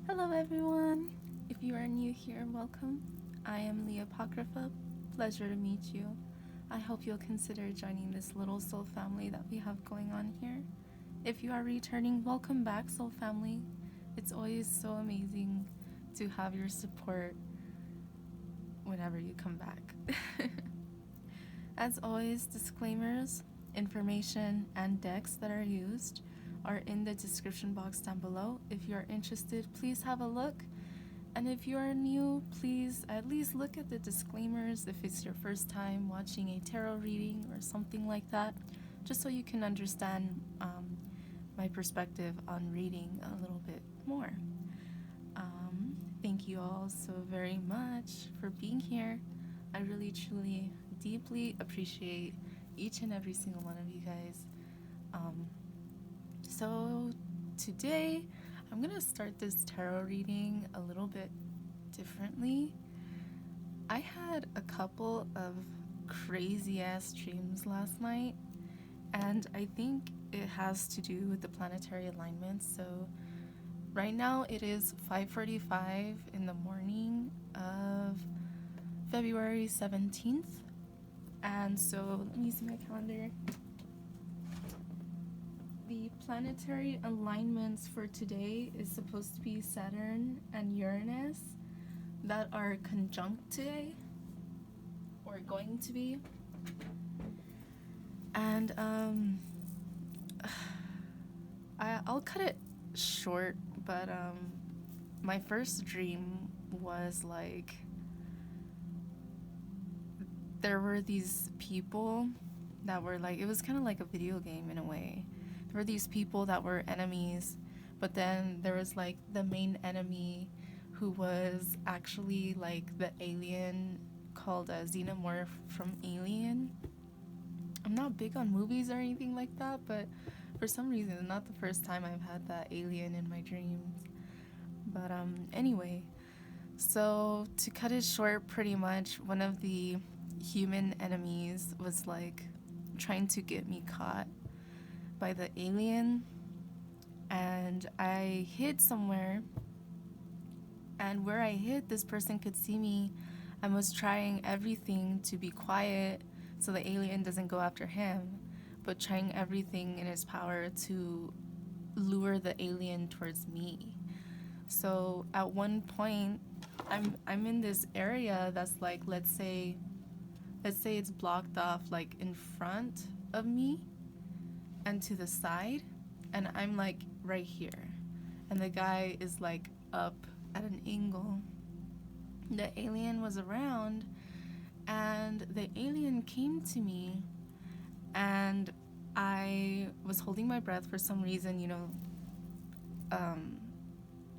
Hello everyone! If you are new here, welcome. I am the Apocrypha. Pleasure to meet you. I hope you'll consider joining this little soul family that we have going on here. If you are returning, welcome back, soul family. It's always so amazing to have your support whenever you come back. As always, disclaimers, information, and decks that are used are in the description box down below. If you are interested, please have a look. And if you are new, please at least look at the disclaimers if it's your first time watching a tarot reading or something like that, just so you can understand my perspective on reading a little bit more. Thank you all so very much for being here. I really, truly, deeply appreciate each and every single one of you guys. So today I'm gonna start this tarot reading a little bit differently. I had a couple of crazy ass dreams last night, and I think it has to do with the planetary alignments. So right now it is 5:45 in the morning of February 17th, and so let me see my calendar. The planetary alignments for today is supposed to be Saturn and Uranus that are conjunct today, or going to be. And I'll cut it short, but my first dream was like there were these people that were like, it was kind of like a video game in a way. There were these people that were enemies, but then there was like the main enemy who was actually like the alien called a xenomorph from Alien. I'm not big on movies or anything like that, but for some reason, it's not the first time I've had that alien in my dreams. But anyway, so to cut it short, pretty much one of the human enemies was like trying to get me caught by the alien, and I hid somewhere, and where I hid, this person could see me and was trying everything to be quiet so the alien doesn't go after him, but trying everything in his power to lure the alien towards me. So at one point, I'm in this area that's like, let's say it's blocked off like in front of me and to the side, and I'm like right here, and the guy is like up at an angle. The alien was around, and the alien came to me, and I was holding my breath for some reason.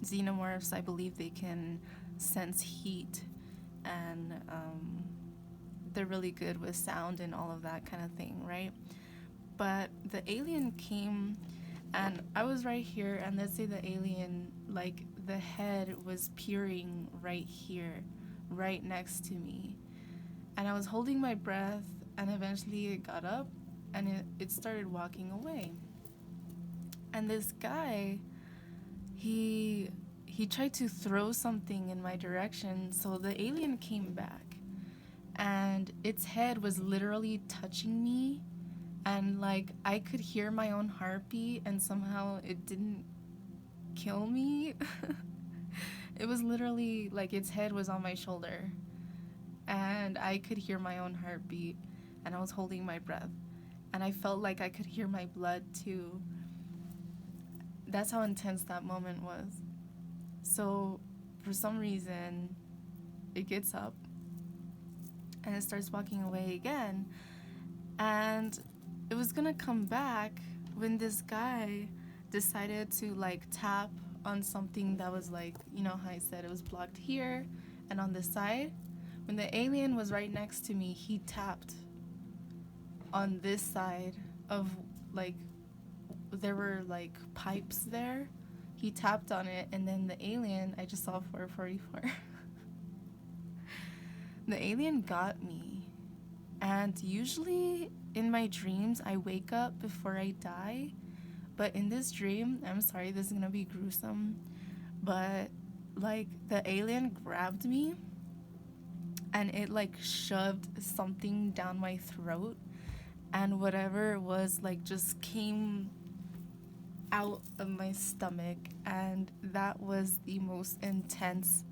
Xenomorphs, I believe they can sense heat, and they're really good with sound and all of that kind of thing, right? But the alien came, and I was right here, and let's say the alien, like the head was peering right here, right next to me. And I was holding my breath, and eventually it got up, and it started walking away. And this guy, he tried to throw something in my direction, so the alien came back, and its head was literally touching me, and like I could hear my own heartbeat, and somehow it didn't kill me. It was literally like its head was on my shoulder, and I could hear my own heartbeat, and I was holding my breath, and I felt like I could hear my blood too. That's how intense that moment was. So for some reason, it gets up and it starts walking away again, and it was gonna come back when this guy decided to like tap on something that was like, you know how I said it was blocked here and on the side. When the alien was right next to me, he tapped on this side of, like, there were like pipes there. He tapped on it, and then the alien, I just saw 444. The alien got me. And usually in my dreams, I wake up before I die. But in this dream, I'm sorry, this is gonna be gruesome, but like the alien grabbed me and it like shoved something down my throat, and whatever it was like just came out of my stomach, and that was the most intense.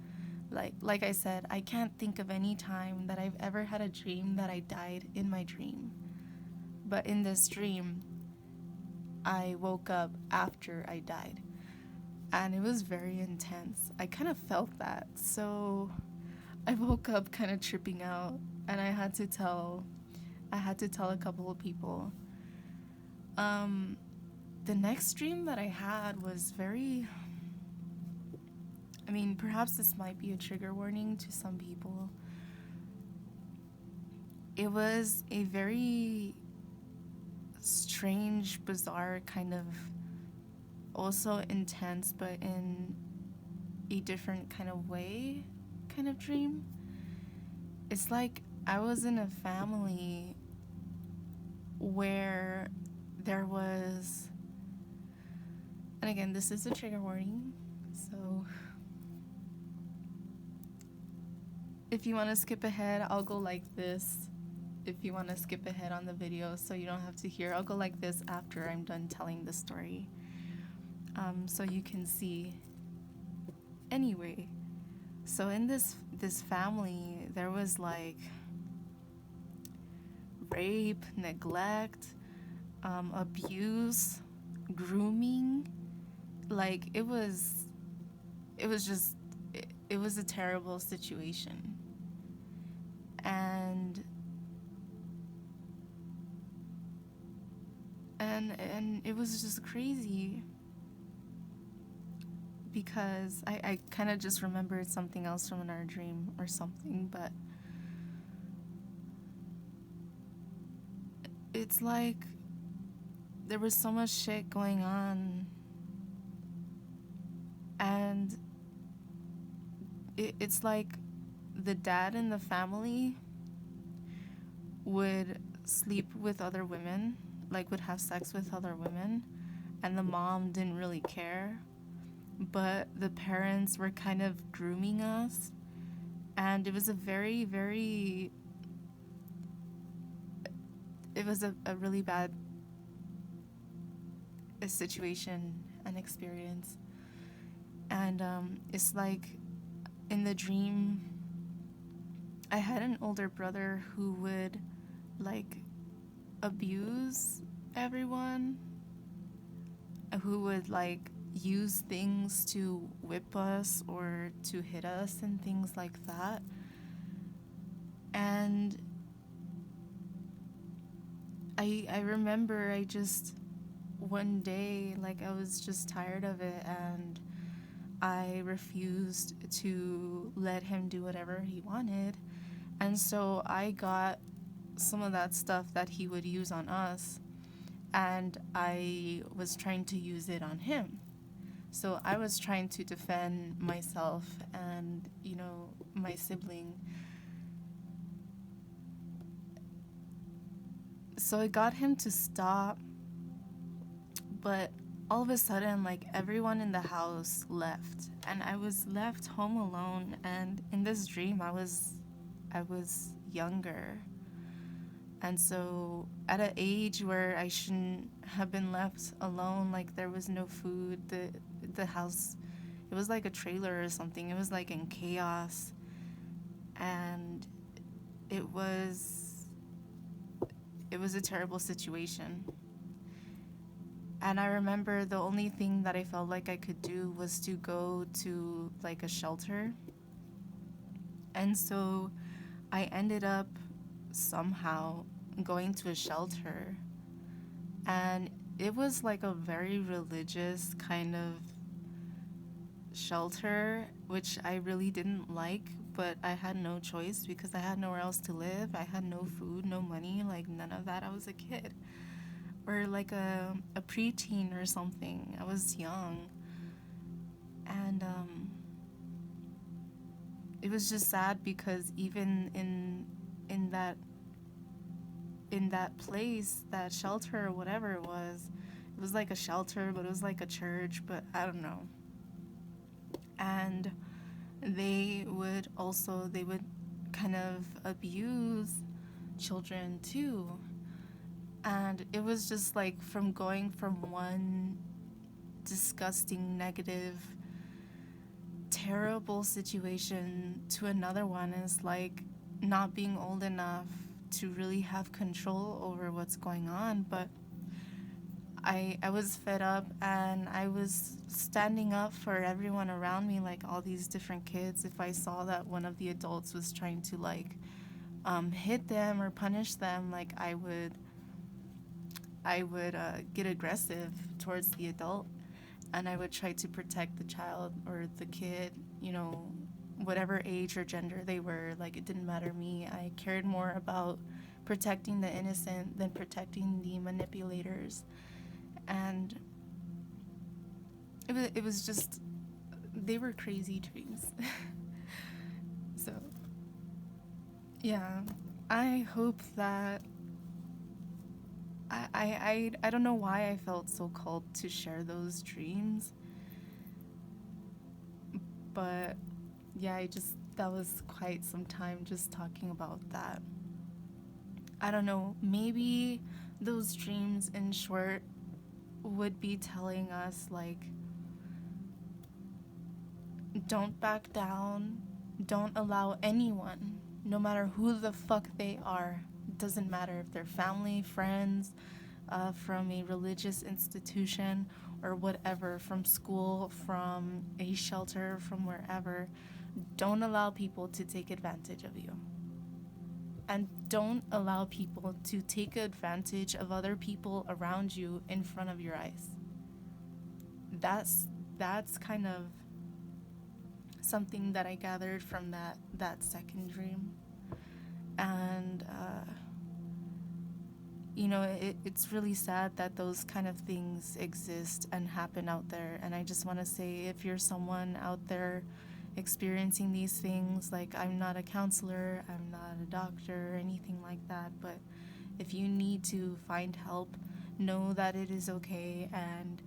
Like I said, I can't think of any time that I've ever had a dream that I died in my dream. But in this dream, I woke up after I died. And it was very intense. I kind of felt that. So I woke up kind of tripping out, and I had to tell a couple of people. The next dream that I had was very, I mean, perhaps this might be a trigger warning to some people. It was a very strange, bizarre kind of, also intense, but in a different kind of way, kind of dream. It's like I was in a family where there was, and again, this is a trigger warning, so if you want to skip ahead, I'll go like this. If you want to skip ahead on the video so you don't have to hear, I'll go like this after I'm done telling the story, so you can see. Anyway, so in this family, there was like rape, neglect, abuse, grooming. Like it was just, it was a terrible situation. And it was just crazy because I kind of just remembered something else from our dream or something, but it's like there was so much shit going on, and it's like the dad in the family would sleep with other women, like would have sex with other women, and the mom didn't really care, but the parents were kind of grooming us, and it was a very, very, it was a really bad situation and experience. And it's like in the dream, I had an older brother who would like abuse everyone, who would like use things to whip us or to hit us and things like that. And I remember I just one day, like I was just tired of it, and I refused to let him do whatever he wanted. And so I got some of that stuff that he would use on us, and I was trying to use it on him. So I was trying to defend myself and, my sibling. So I got him to stop, but all of a sudden, like, everyone in the house left, and I was left home alone. And in this dream, I was younger, and so at an age where I shouldn't have been left alone, like there was no food, the house, it was like a trailer or something, it was like in chaos, and it was a terrible situation. And I remember the only thing that I felt like I could do was to go to like a shelter. And so I ended up somehow going to a shelter. And it was like a very religious kind of shelter, which I really didn't like, but I had no choice because I had nowhere else to live. I had no food, no money, like none of that. I was a kid. Or like a preteen or something. I was young. And it was just sad because even in that place, that shelter or whatever it was like a shelter, but it was like a church, but I don't know. And they would kind of abuse children too. And it was just like from going from one disgusting, negative, terrible situation to another one is like not being old enough to really have control over what's going on. But I was fed up, and I was standing up for everyone around me, like all these different kids. If I saw that one of the adults was trying to like hit them or punish them, like I would get aggressive towards the adult, and I would try to protect the child or the kid, you know, whatever age or gender they were. Like, it didn't matter to me. I cared more about protecting the innocent than protecting the manipulators. And it was just, they were crazy dreams. So, yeah, I hope that I don't know why I felt so called to share those dreams, but yeah, that was quite some time just talking about that. I don't know, maybe those dreams in short would be telling us, like, don't back down, don't allow anyone, no matter who the fuck they are, doesn't matter if they're family, friends, from a religious institution or whatever, from school, from a shelter, from wherever, don't allow people to take advantage of you. And don't allow people to take advantage of other people around you in front of your eyes. That's kind of something that I gathered from that second dream. And you know, it's really sad that those kind of things exist and happen out there. And I just want to say, if you're someone out there experiencing these things, like, I'm not a counselor, I'm not a doctor or anything like that, but if you need to find help, know that it is okay, and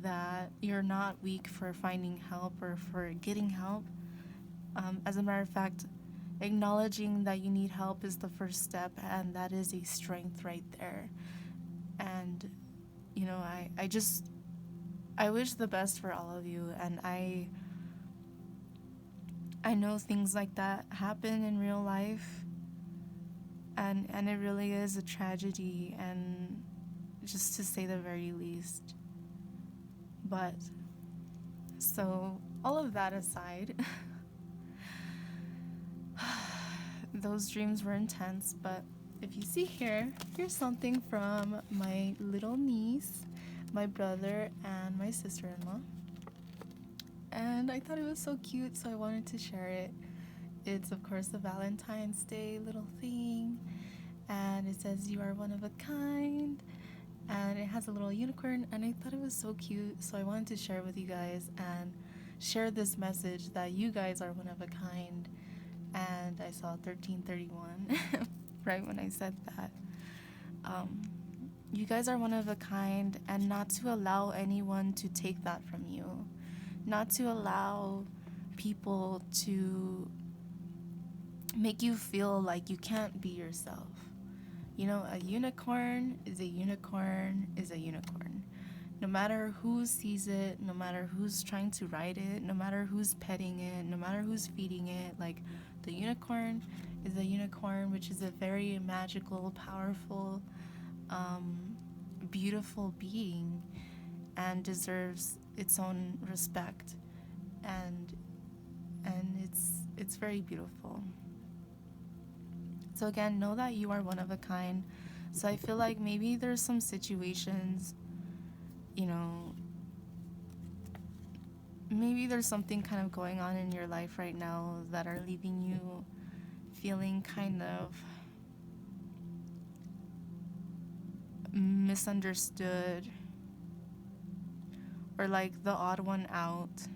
that you're not weak for finding help or for getting help. As a matter of fact, acknowledging that you need help is the first step, and that is a strength right there. And, you know, I wish the best for all of you, and I know things like that happen in real life, and it really is a tragedy, and just to say the very least. But, so, all of that aside, those dreams were intense. But if you see here, here's something from my little niece, my brother, and my sister-in-law. And I thought it was so cute, so I wanted to share it. It's, of course, a Valentine's Day little thing, and it says, "You are one of a kind," and it has a little unicorn, and I thought it was so cute, so I wanted to share it with you guys and share this message that you guys are one of a kind. And I saw 1331 right when I said that. You guys are one of a kind, and not to allow anyone to take that from you. Not to allow people to make you feel like you can't be yourself. You know, a unicorn is a unicorn is a unicorn. No matter who sees it, no matter who's trying to ride it, no matter who's petting it, no matter who's feeding it, like, the unicorn is a unicorn, which is a very magical, powerful, beautiful being, and deserves its own respect, and it's very beautiful. So again, know that you are one of a kind. So I feel like maybe there's some situations, you know, maybe there's something kind of going on in your life right now that are leaving you feeling kind of misunderstood, or like the odd one out.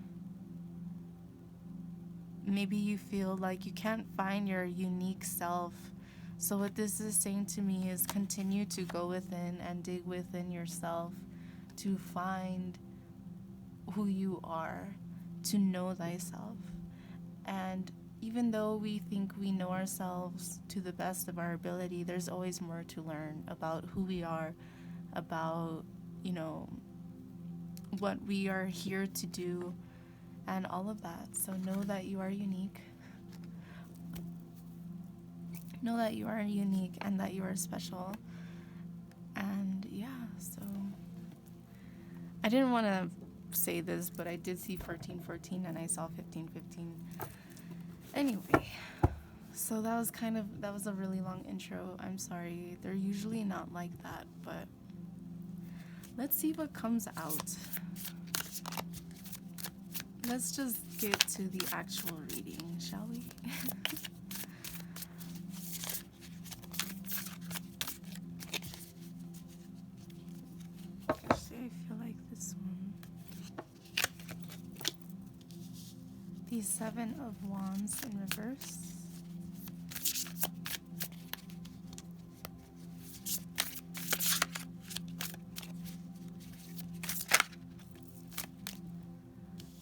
Maybe you feel like you can't find your unique self. So what this is saying to me is, continue to go within and dig within yourself to find who you are, to know thyself. And even though we think we know ourselves to the best of our ability, there's always more to learn about who we are, about, you know, what we are here to do, and all of that. So know that you are unique. Know that you are unique and that you are special. And yeah, so I didn't want to say this, but I did see 1414 and I saw 1515. Anyway, so that was a really long intro. I'm sorry. They're usually not like that, but let's see what comes out. Let's just get to the actual reading, shall we? Actually, I feel like this one. The Seven of Wands in reverse.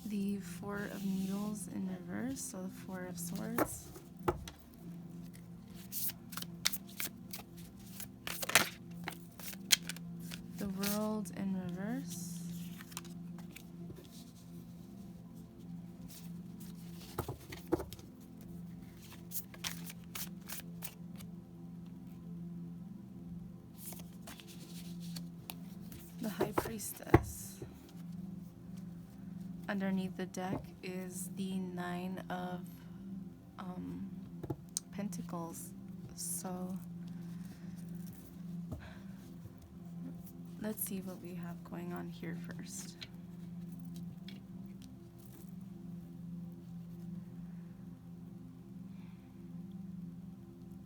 The Four of Needles in reverse, so the Four of Swords. The World in reverse. The High Priestess. Underneath the deck is the Nine of Pentacles. So let's see what we have going on here first.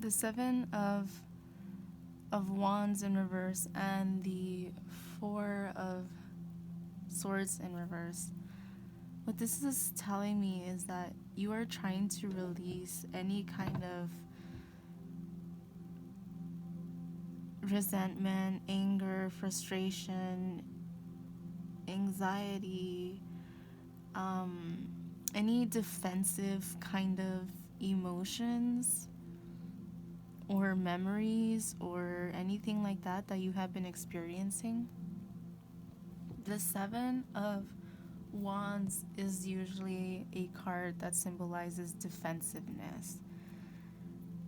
The Seven of Wands in reverse and the Four of Swords in reverse. What this is telling me is that you are trying to release any kind of resentment, anger, frustration, anxiety, any defensive kind of emotions or memories or anything like that that you have been experiencing. The Seven of Wands is usually a card that symbolizes defensiveness.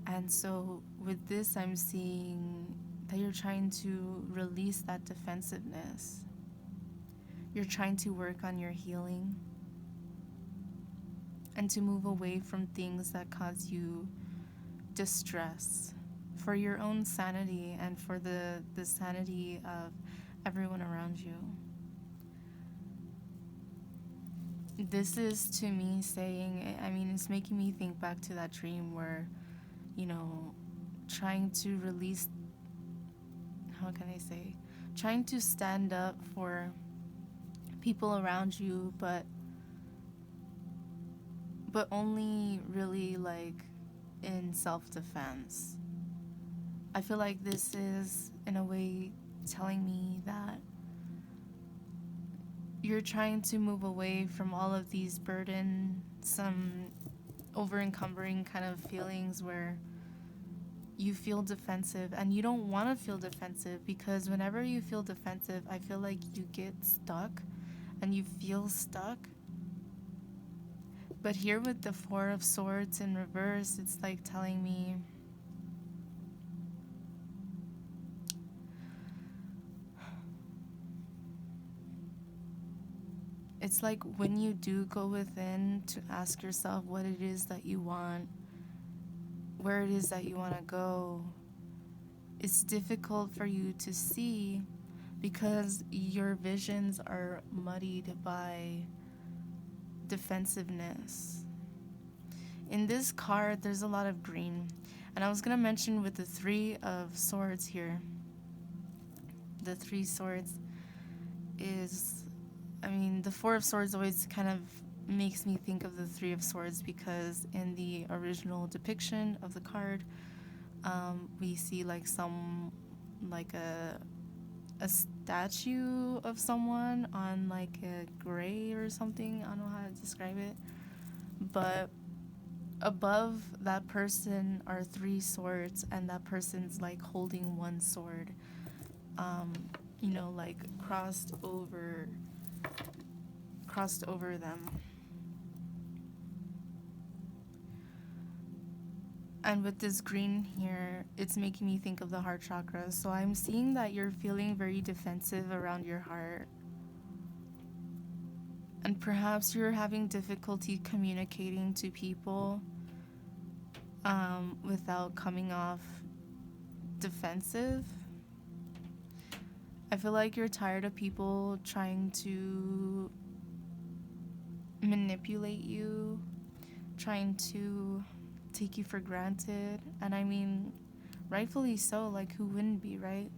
And so with this, I'm seeing that you're trying to release that defensiveness. You're trying to work on your healing and to move away from things that cause you distress for your own sanity and for the sanity of everyone around you. This is to me saying, I mean, it's making me think back to that dream where, you know, trying to release, how can I say, trying to stand up for people around you, but only really like in self-defense. I feel like this is in a way telling me that you're trying to move away from all of these burdensome, over-encumbering kind of feelings where you feel defensive, and you don't want to feel defensive, because whenever you feel defensive, I feel like you get stuck and you feel stuck. But here with the Four of Swords in reverse, it's like telling me it's like when you do go within to ask yourself what it is that you want, where it is that you want to go, it's difficult for you to see because your visions are muddied by defensiveness. In this card, there's a lot of green. And I was going to mention with the Three of Swords here, the Three Swords is, I mean, the Four of Swords always kind of makes me think of the Three of Swords, because in the original depiction of the card, we see like a a statue of someone on like a gray or something. I don't know how to describe it. But above that person are three swords, and that person's like holding one sword, um, like crossed over them. And with this green here, it's making me think of the heart chakra. So I'm seeing that you're feeling very defensive around your heart. And perhaps you're having difficulty communicating to people without coming off defensive. I feel like you're tired of people trying to manipulate you, trying to take you for granted. And I mean, rightfully so, like who wouldn't be, right?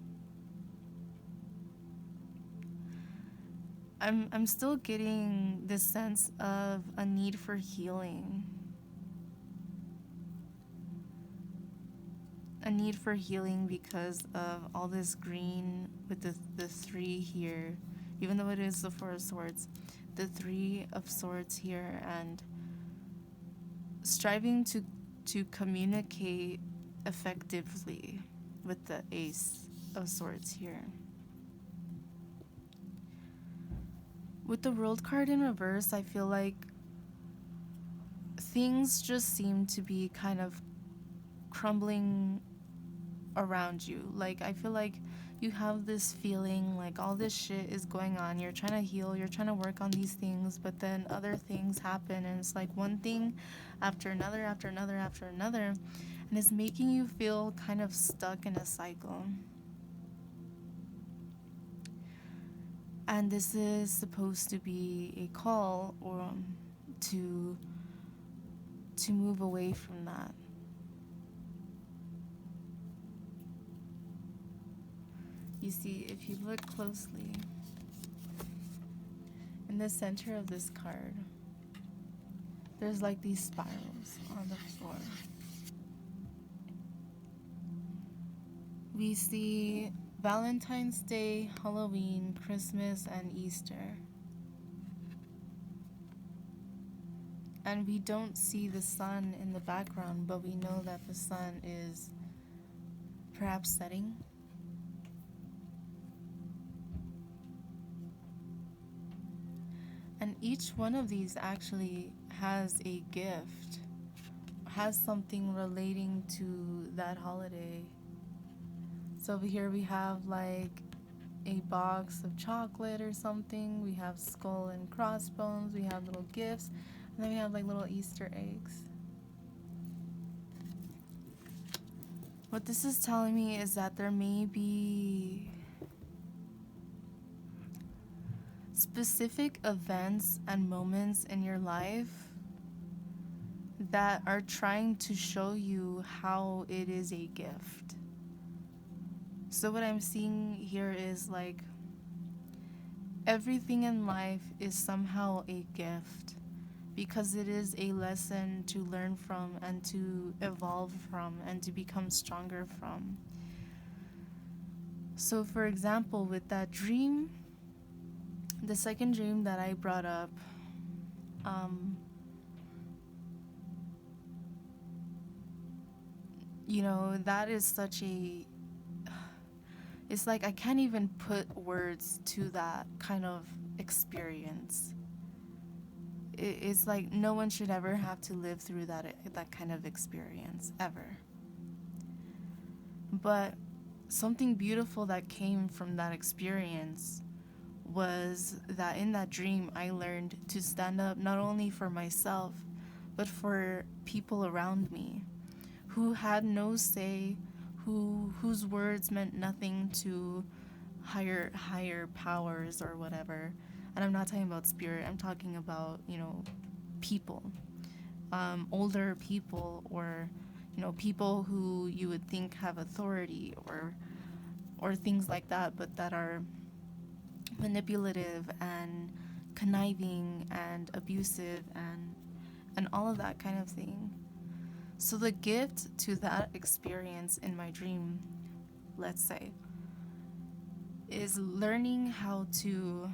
I'm still getting this sense of a need for healing. A need for healing because of all this green with the three here, even though it is the Four of Swords, the Three of Swords here, and striving to communicate effectively with the Ace of Swords here. With the World card in reverse, I feel like things just seem to be kind of crumbling around you. Like, I feel like you have this feeling like all this shit is going on. You're trying to heal, you're trying to work on these things, but then other things happen, and it's like one thing after another, after another, after another, and it's making you feel kind of stuck in a cycle. And this is supposed to be a call or to move away from that. You see, if you look closely, in the center of this card, there's like these spirals on the floor. We see Valentine's Day, Halloween, Christmas, and Easter. And we don't see the sun in the background, but we know that the sun is perhaps setting. And each one of these actually has a gift, has something relating to that holiday. So over here we have like a box of chocolate or something. We have skull and crossbones. We have little gifts. And then we have like little Easter eggs. What this is telling me is that there may be specific events and moments in your life that are trying to show you how it is a gift. So what I'm seeing here is like everything in life is somehow a gift because it is a lesson to learn from and to evolve from and to become stronger from. So for example, with that dream, the second dream that I brought up, that is such a, it's like I can't even put words to that kind of experience. It's like no one should ever have to live through that kind of experience, ever. But something beautiful that came from that experience was that in that dream I learned to stand up not only for myself, but for people around me who had no say, whose words meant nothing to higher powers or whatever. And I'm not talking about spirit, I'm talking about, people, older people, or, people who you would think have authority or things like that, but that are manipulative and conniving and abusive and all of that kind of thing. So the gift to that experience in my dream, let's say, is learning how to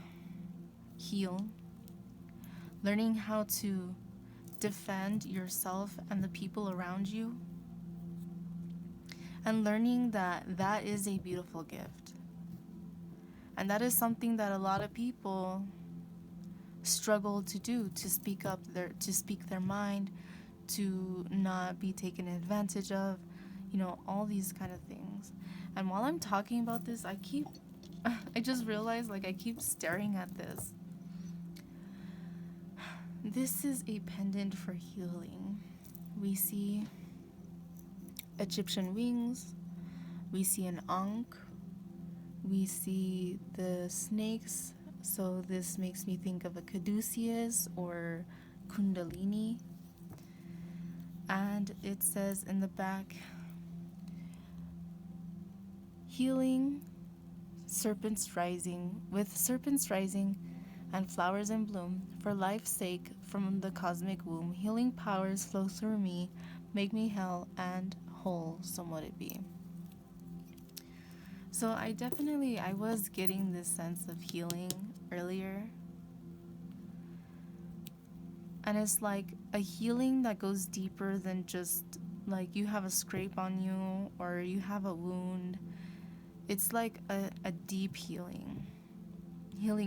heal, learning how to defend yourself and the people around you, and learning that that is a beautiful gift. And that is something that a lot of people struggle to do, to speak their mind, to not be taken advantage of, all these kind of things. And while I'm talking about this, I just realized, like, I keep staring at this. This is a pendant for healing. We see Egyptian wings, we see an ankh, we see the snakes, so this makes me think of a caduceus or kundalini. And it says in the back, healing, serpents rising, with serpents rising and flowers in bloom, for life's sake from the cosmic womb, healing powers flow through me, make me hell and whole, so mote it be. So I was getting this sense of healing earlier. And it's like a healing that goes deeper than just like you have a scrape on you or you have a wound. It's like a deep healing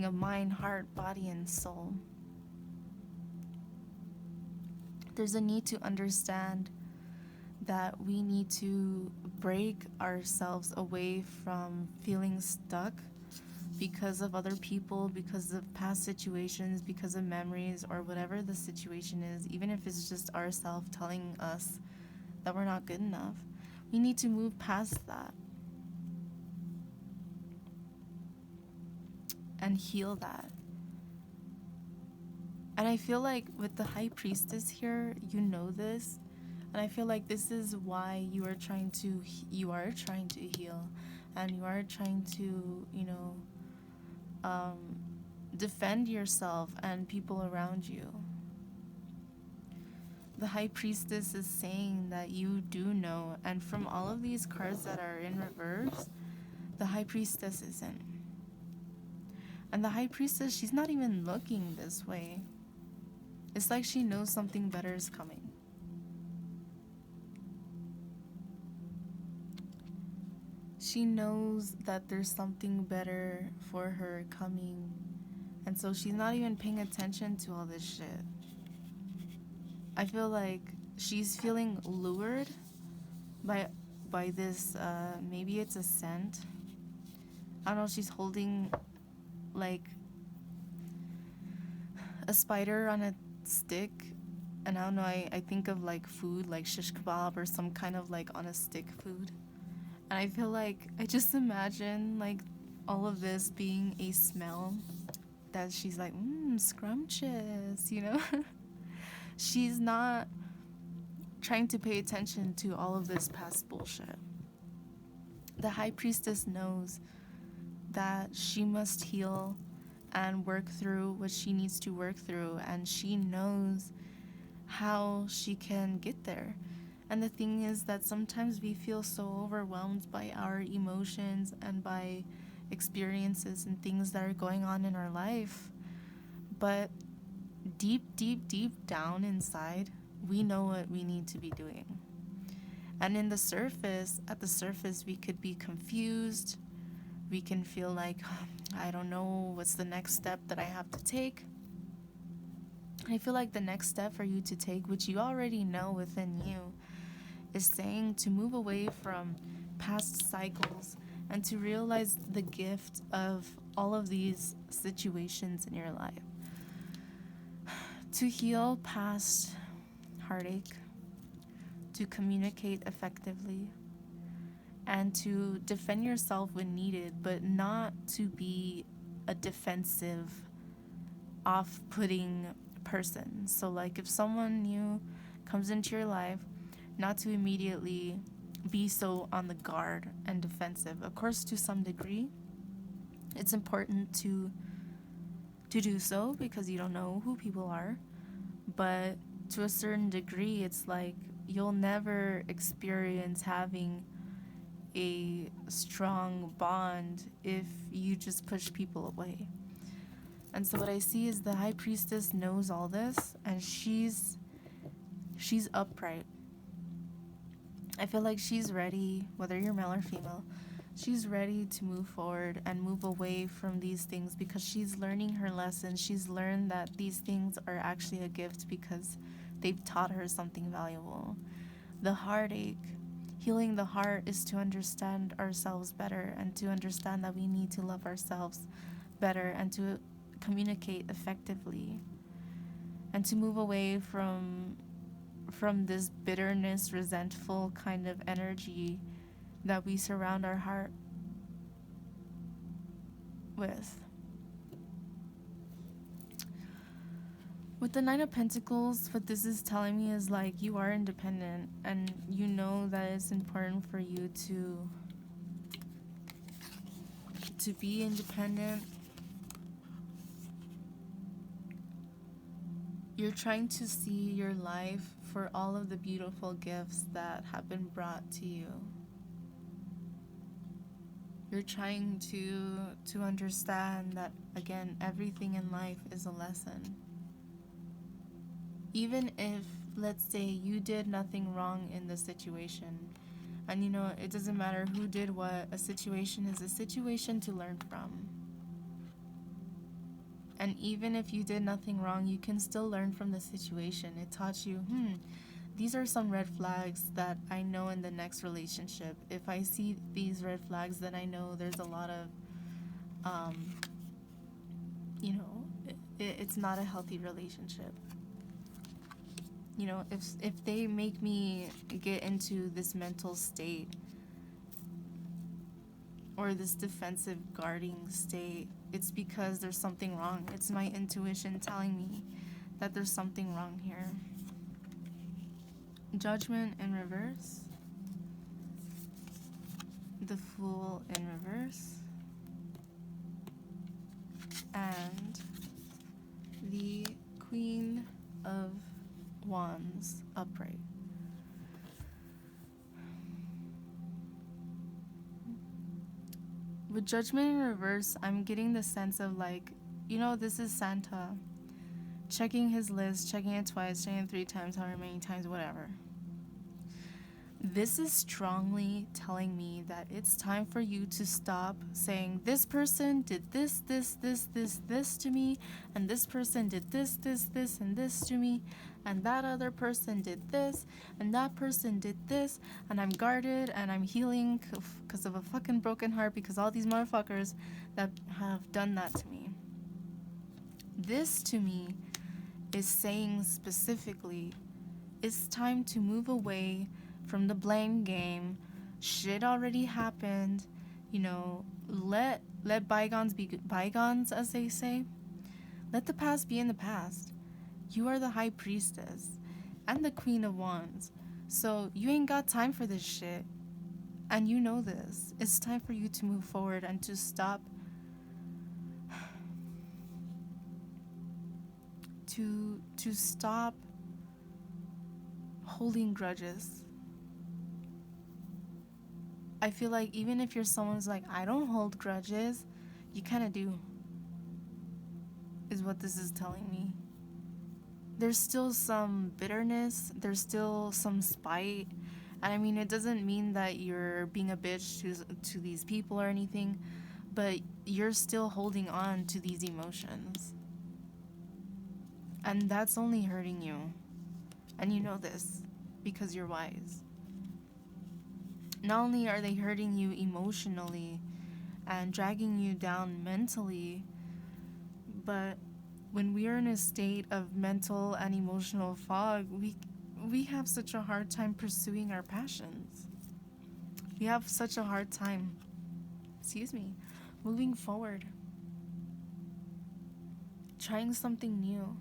of mind, heart, body, and soul. There's a need to understand that we need to break ourselves away from feeling stuck because of other people, because of past situations, because of memories, or whatever the situation is, even if it's just ourselves telling us that we're not good enough. We need to move past that and heal that. And I feel like with the High Priestess here, you know this, and I feel like this is why you are trying to heal, and you are trying to, defend yourself and people around you. The High Priestess is saying that you do know, and from all of these cards that are in reverse, the High Priestess isn't. And the High Priestess, she's not even looking this way. It's like she knows something better is coming. She knows that there's something better for her coming. And so she's not even paying attention to all this shit. I feel like she's feeling lured by this, maybe it's a scent. I don't know, she's holding like a spider on a stick. And I don't know, I think of like food, like shish kebab or some kind of like on a stick food. And I feel like, I just imagine like all of this being a smell that she's like, scrumptious, She's not trying to pay attention to all of this past bullshit. The High Priestess knows that she must heal and work through what she needs to work through, and she knows how she can get there. And the thing is that sometimes we feel so overwhelmed by our emotions and by experiences and things that are going on in our life. But deep, deep, deep down inside, we know what we need to be doing. And at the surface, we could be confused. We can feel like, I don't know what's the next step that I have to take. I feel like the next step for you to take, which you already know within you, is saying to move away from past cycles and to realize the gift of all of these situations in your life. To heal past heartache, to communicate effectively, and to defend yourself when needed, but not to be a defensive, off-putting person. So like if someone new comes into your life, not to immediately be so on the guard and defensive. Of course, to some degree, it's important to do so because you don't know who people are. But to a certain degree, it's like you'll never experience having a strong bond if you just push people away. And so what I see is the High Priestess knows all this, and she's upright. I feel like she's ready, whether you're male or female, she's ready to move forward and move away from these things because she's learning her lesson. She's learned that these things are actually a gift because they've taught her something valuable. The heartache, healing the heart, is to understand ourselves better and to understand that we need to love ourselves better and to communicate effectively and to move away from this bitterness, resentful kind of energy that we surround our heart with. With the Nine of Pentacles, what this is telling me is like you are independent and you know that it's important for you to be independent. You're trying to see your life for all of the beautiful gifts that have been brought to you. You're trying to understand that, again, everything in life is a lesson. Even if, let's say, you did nothing wrong in the situation, and it doesn't matter who did what, a situation is a situation to learn from. And even if you did nothing wrong, you can still learn from the situation. It taught you, these are some red flags that I know in the next relationship. If I see these red flags, then I know there's a lot of, it's not a healthy relationship. If they make me get into this mental state or this defensive guarding state, it's because there's something wrong. It's my intuition telling me that there's something wrong here. Judgment in reverse. The Fool in reverse. And the Queen of Wands upright. With Judgment in reverse, I'm getting the sense of this is Santa checking his list, checking it twice, checking it 3 times, however many times, whatever. This is strongly telling me that it's time for you to stop saying, this person did this to me, and this person did this, and this to me, and that other person did this, and that person did this, and I'm guarded, and I'm healing because of a fucking broken heart because all these motherfuckers that have done that to me. This, to me, is saying specifically, it's time to move away from the blame game. Shit already happened. Let bygones be bygones, as they say. Let the past be in the past. You are the High Priestess and the Queen of Wands. So you ain't got time for this shit. And you know this. It's time for you to move forward and to stop to stop holding grudges. I feel like even if you're someone's like, I don't hold grudges, you kind of do, is what this is telling me. There's still some bitterness, there's still some spite, and I mean, it doesn't mean that you're being a bitch to these people or anything, but you're still holding on to these emotions. And that's only hurting you. And you know this because you're wise. Not only are they hurting you emotionally and dragging you down mentally, but when we are in a state of mental and emotional fog, we have such a hard time pursuing our passions. We have such a hard time, moving forward, trying something new,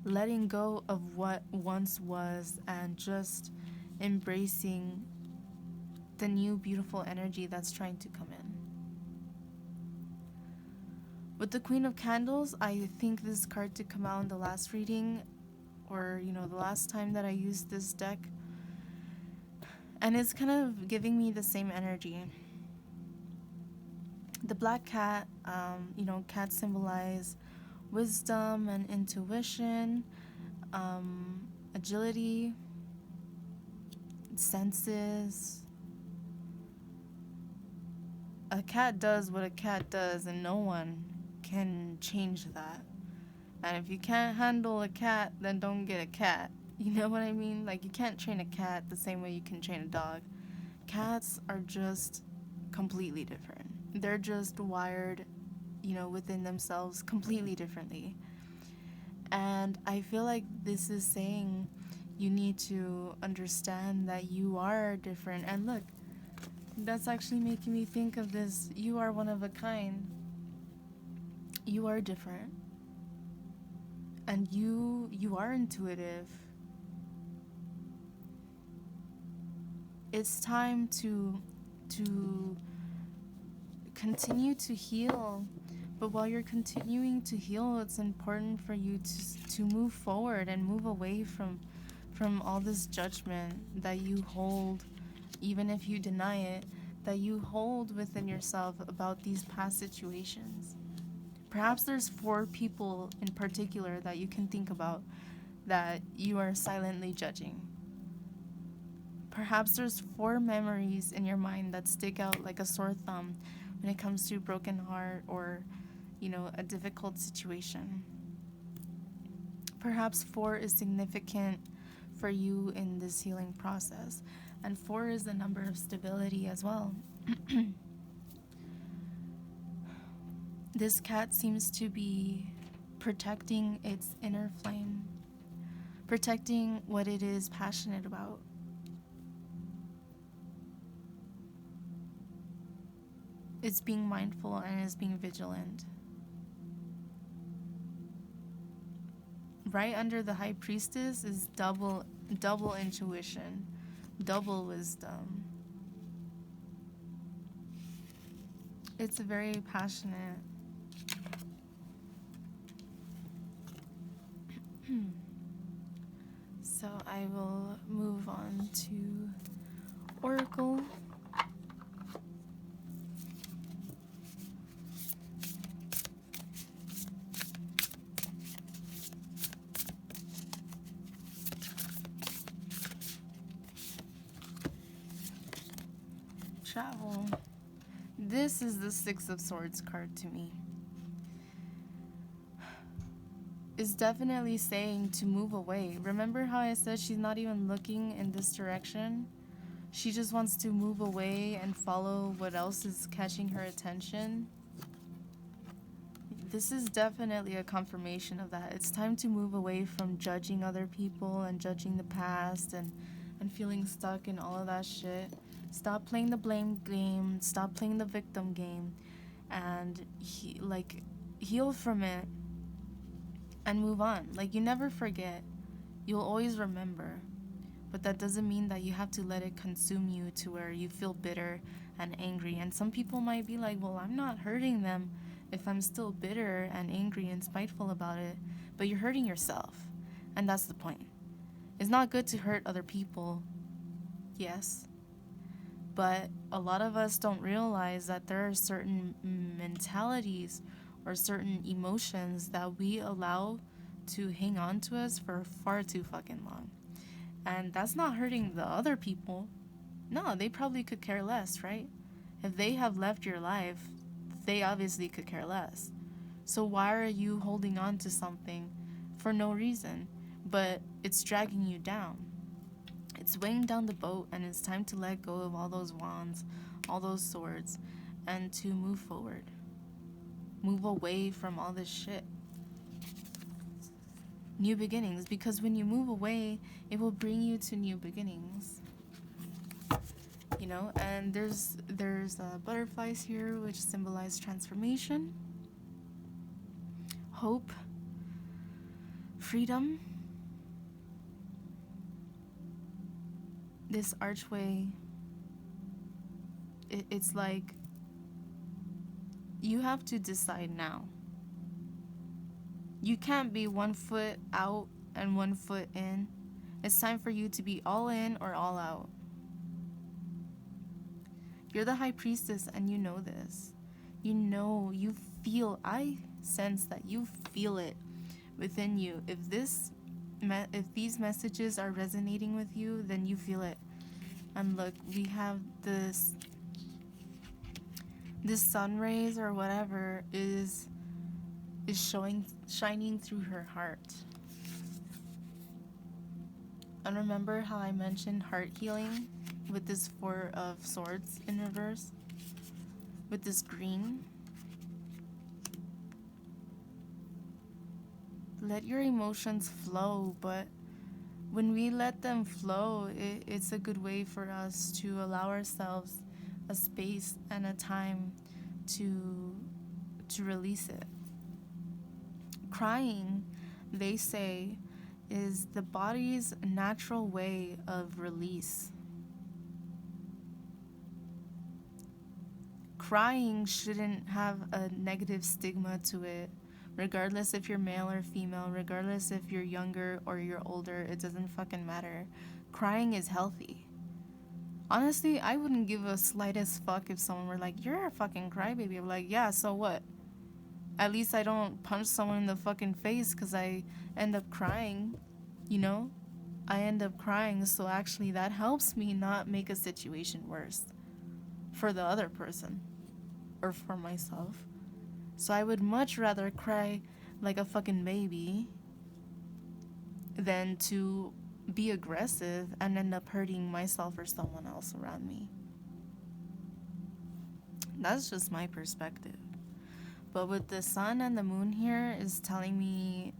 letting go of what once was and just embracing the new beautiful energy that's trying to come in. With the Queen of Candles, I think this card to come out in the last reading, or the last time that I used this deck, And it's kind of giving me the same energy. The black cat, cats symbolize wisdom and intuition, agility, senses. A cat does what a cat does, and no one can change that. And if you can't handle a cat, then don't get a cat. You know what I mean? Like, you can't train a cat the same way you can train a dog. Cats are just completely different. They're just wired, within themselves completely differently. And I feel like this is saying you need to understand that you are different. And look, that's actually making me think of this. You are one of a kind. You are different. And you are intuitive. It's time to continue to heal. But while you're continuing to heal, it's important for you to move forward and move away from all this judgment that you hold, even if you deny it, that you hold within yourself about these past situations. Perhaps there's 4 people in particular that you can think about that you are silently judging. Perhaps there's 4 memories in your mind that stick out like a sore thumb when it comes to a broken heart or, a difficult situation. Perhaps 4 is significant for you in this healing process. And 4 is the number of stability as well. This cat seems to be protecting its inner flame, protecting what it is passionate about. It's being mindful and is being vigilant. Right under the High Priestess is double intuition, double wisdom. It's very passionate. So I will move on to Oracle. Travel. This is the 6 of Swords card to me. It's definitely saying to move away. Remember how I said she's not even looking in this direction? She just wants to move away and follow what else is catching her attention. This is definitely a confirmation of that. It's time to move away from judging other people and judging the past and feeling stuck in all of that shit. Stop playing the blame game. Stop playing the victim game. And heal from it and move on. Like, you never forget. You'll always remember. But that doesn't mean that you have to let it consume you to where you feel bitter and angry. And some people might be like, well, I'm not hurting them if I'm still bitter and angry and spiteful about it. But you're hurting yourself. And that's the point. It's not good to hurt other people. Yes. But a lot of us don't realize that there are certain mentalities or certain emotions that we allow to hang on to us for far too fucking long. And that's not hurting the other people. No, they probably could care less, right? If they have left your life, they obviously could care less. So why are you holding on to something for no reason, but it's dragging you down? It's weighing down the boat, and it's time to let go of all those wands, all those swords, and to move forward. Move away from all this shit. New beginnings, because when you move away, it will bring you to new beginnings. And there's butterflies here, which symbolize transformation, hope, freedom. This archway, it's like you have to decide now. You can't be 1 foot out and 1 foot in. It's time for you to be all in or all out. You're the high priestess and you know this. You know, you feel, I sense that you feel it within you. If these messages are resonating with you, then you feel it. And look, we have this sun rays or whatever is shining through her heart. And remember how I mentioned heart healing with this 4 of swords in reverse? With this green? Let your emotions flow, but when we let them flow, it's a good way for us to allow ourselves a space and a time to release it. Crying, they say, is the body's natural way of release. Crying shouldn't have a negative stigma to it, regardless if you're male or female, regardless if you're younger or you're older, it doesn't fucking matter. Crying is healthy. Honestly, I wouldn't give a slightest fuck if someone were like, you're a fucking crybaby. I'm like, yeah, so what? At least I don't punch someone in the fucking face because I end up crying, you know? I end up crying, so actually that helps me not make a situation worse for the other person or for myself. So I would much rather cry like a fucking baby than to be aggressive and end up hurting myself or someone else around me. That's just my perspective. But with the sun and the moon here is telling me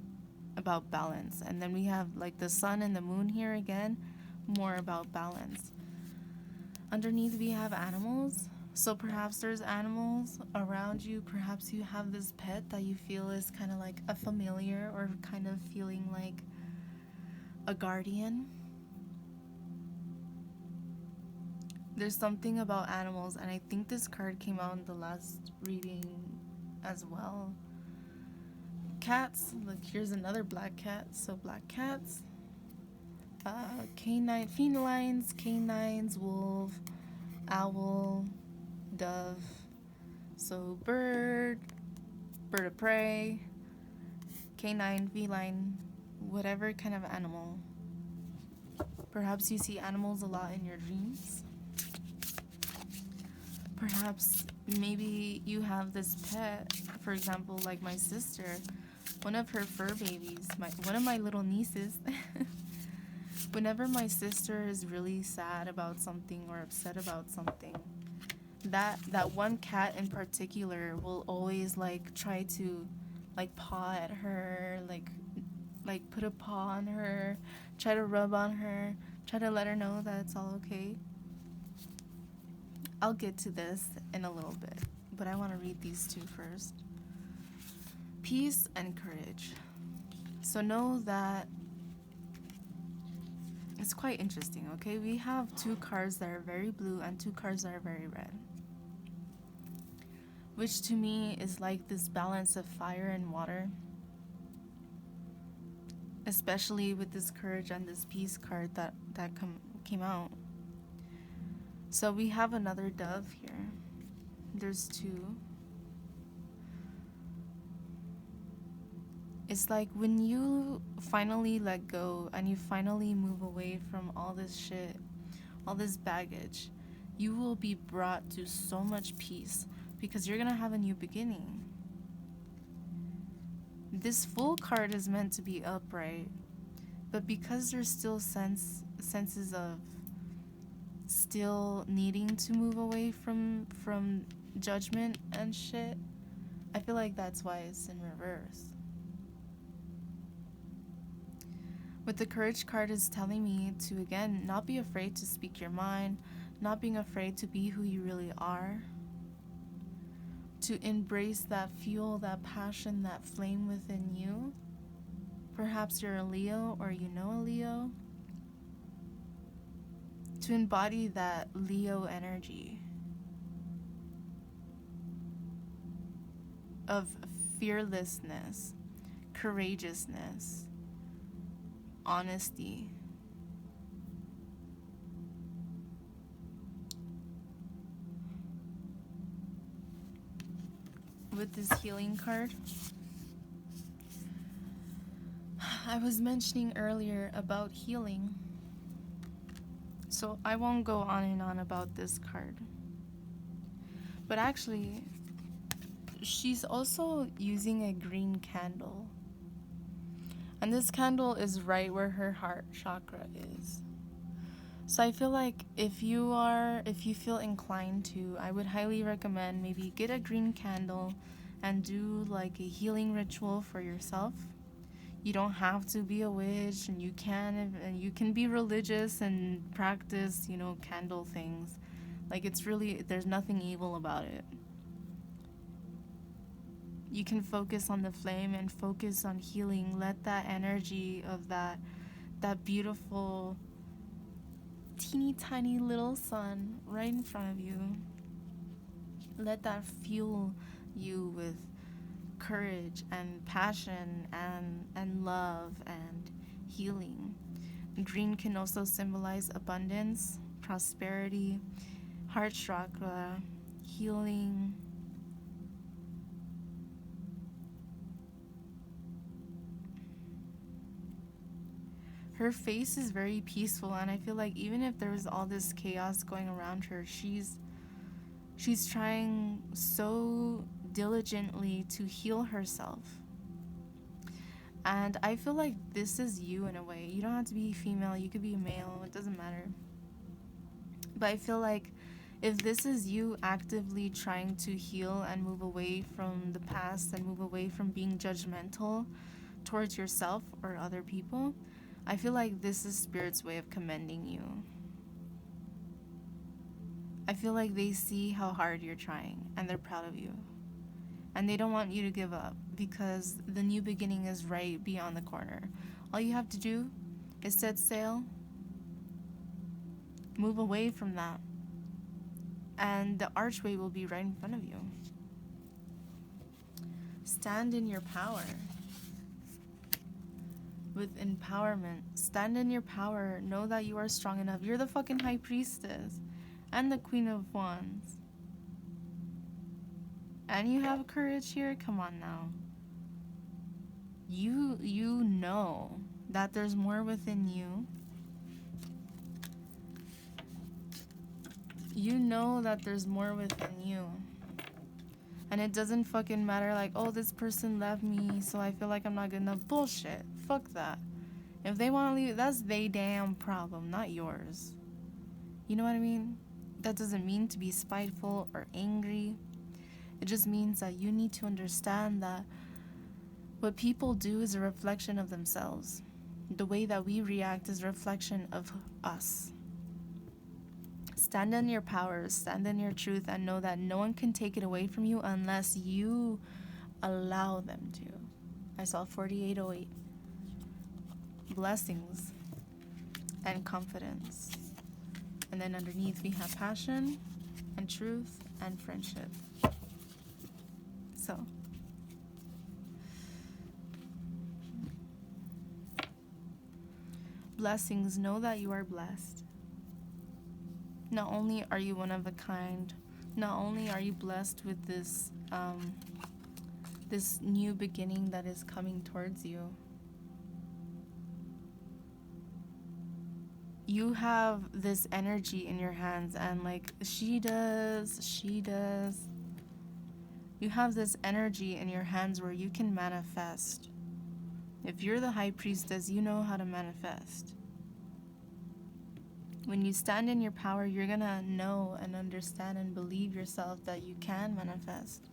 about balance. And then we have like the sun and the moon here again, more about balance. Underneath we have animals. So perhaps there's animals around you. Perhaps you have this pet that you feel is kind of like a familiar or kind of feeling like a guardian. There's something about animals, and I think this card came out in the last reading as well. Cats, look, here's another black cat. So black cats, canine, felines, canines, wolf, owl, dove. So bird of prey, canine, feline, whatever kind of animal. Perhaps you see animals a lot in your dreams. Perhaps maybe you have this pet, for example, like my sister, one of her fur babies, one of my little nieces. Whenever my sister is really sad about something or upset about something, that one cat in particular will always like try to like paw at her, like put a paw on her, try to rub on her, try to let her know that it's all okay. I'll get to this in a little bit, but I want to read these two first. Peace and courage. So know that it's quite interesting, okay? We have 2 cards that are very blue and 2 cards that are very red, which to me is like this balance of fire and water, especially with this courage and this peace card that came out. So we have another dove here. There's 2. It's like when you finally let go and you finally move away from all this shit, all this baggage, you will be brought to so much peace because you're gonna have a new beginning. This Fool card is meant to be upright, but because there's still senses of still needing to move away from judgment and shit, I feel like that's why it's in reverse. With the Courage card is telling me to, again, not be afraid to speak your mind, not being afraid to be who you really are, to embrace that fuel, that passion, that flame within you. Perhaps you're a Leo or you know a Leo. To embody that Leo energy of fearlessness, courageousness, honesty. with this healing card. I was mentioning earlier about healing, so I won't go on and on about this card. But actually, she's also using a green candle. And this candle is right where her heart chakra is. So I feel like if you feel inclined to, I would highly recommend maybe get a green candle and do like a healing ritual for yourself. You don't have to be a witch, and you can be religious and practice, candle things. Like, there's nothing evil about it. You can focus on the flame and focus on healing. Let that energy of that beautiful teeny tiny little sun right in front of you, let that fuel you with courage and passion and love and healing. Green can also symbolize abundance, prosperity, heart chakra, healing. Her face is very peaceful, and I feel like even if there was all this chaos going around her, she's trying so diligently to heal herself. And I feel like this is you in a way. You don't have to be female, you could be male, it doesn't matter. But I feel like if this is you actively trying to heal and move away from the past and move away from being judgmental towards yourself or other people, I feel like this is Spirit's way of commending you. I feel like they see how hard you're trying and they're proud of you. And they don't want you to give up because the new beginning is right beyond the corner. All you have to do is set sail, move away from that, and the archway will be right in front of you. Stand in your power. With empowerment. Stand in your power. Know that you are strong enough. You're the fucking High Priestess and the Queen of Wands. And you have courage here? Come on now. You know that there's more within you. You know that there's more within you. And it doesn't fucking matter like, oh, this person left me, so I feel like I'm not good enough. Bullshit. Fuck that. If they want to leave, that's their damn problem, not yours. You know what I mean? That doesn't mean to be spiteful or angry. It just means that you need to understand that what people do is a reflection of themselves. The way that we react is a reflection of us. Stand in your power, stand in your truth, and know that no one can take it away from you unless you allow them to. I saw 4808. Blessings and confidence. And then underneath we have passion and truth and friendship. So, blessings, know that you are blessed. Not only are you one of a kind, not only are you blessed with this this new beginning that is coming towards you, you have this energy in your hands, and like she does. You have this energy in your hands where you can manifest. If you're the High Priestess, you know how to manifest. When you stand in your power, you're gonna know and understand and believe yourself that you can manifest.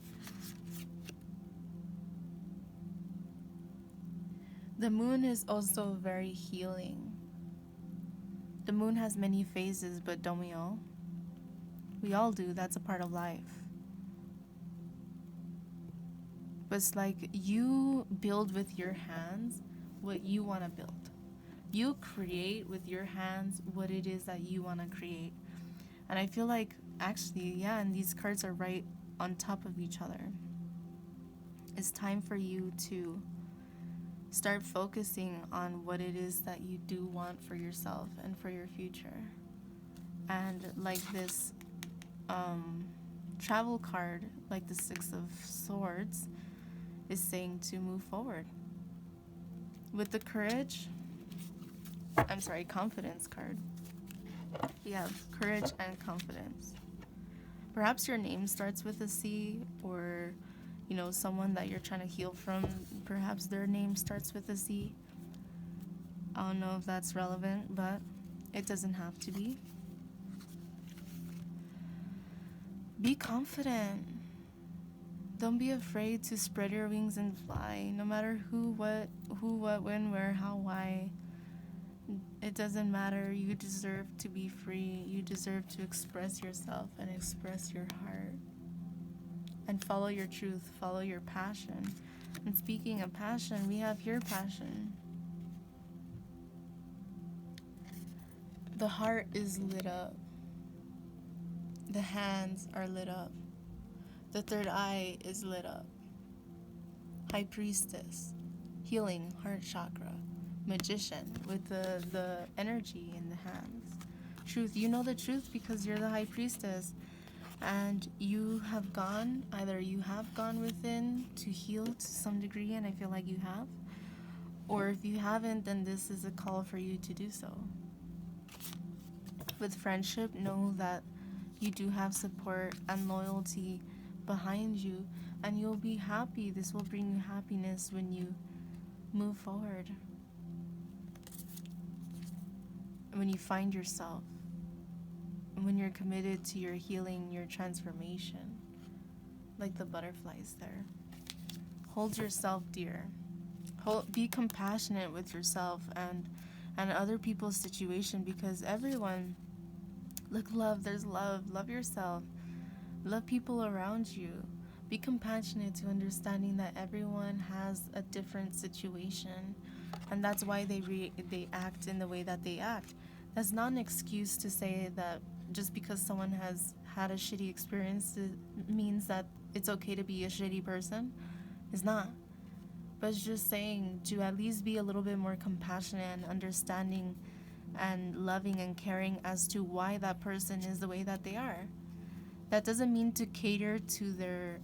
The moon is also very healing. The moon has many phases, but don't we all? We all do, that's a part of life. But it's like you build with your hands what you want to build. You create with your hands what it is that you want to create. And I feel like, actually, yeah, and these cards are right on top of each other. It's time for you to start focusing on what it is that you do want for yourself and for your future. And like this travel card, like the Six of Swords, is saying to move forward. With the confidence card. You have courage and confidence. Perhaps your name starts with a C, or, someone that you're trying to heal from, perhaps their name starts with a C. I don't know if that's relevant, but it doesn't have to be. Be confident. Don't be afraid to spread your wings and fly, no matter who, what, when, where, how, why. It doesn't matter. You deserve to be free. You deserve to express yourself and express your heart. And follow your truth. Follow your passion. And speaking of passion, we have your passion. The heart is lit up. The hands are lit up. The third eye is lit up. High Priestess. Healing, heart chakra. Magician with the energy in the hands. Truth, you know the truth because you're the High Priestess, and you have gone within to heal to some degree, and I feel like you have, or if you haven't, then this is a call for you to do so. With friendship, know that you do have support and loyalty behind you, and you'll be happy. This will bring you happiness when you move forward. When you find yourself, when you're committed to your healing, your transformation, like the butterflies there. Hold yourself dear. Be compassionate with yourself and other people's situation, because everyone, there's love yourself, love people around you. Be compassionate to understanding that everyone has a different situation, and that's why they act in the way that they act. That's not an excuse to say that just because someone has had a shitty experience, it means that it's okay to be a shitty person. It's not. But it's just saying to at least be a little bit more compassionate and understanding and loving and caring as to why that person is the way that they are. That doesn't mean to cater to their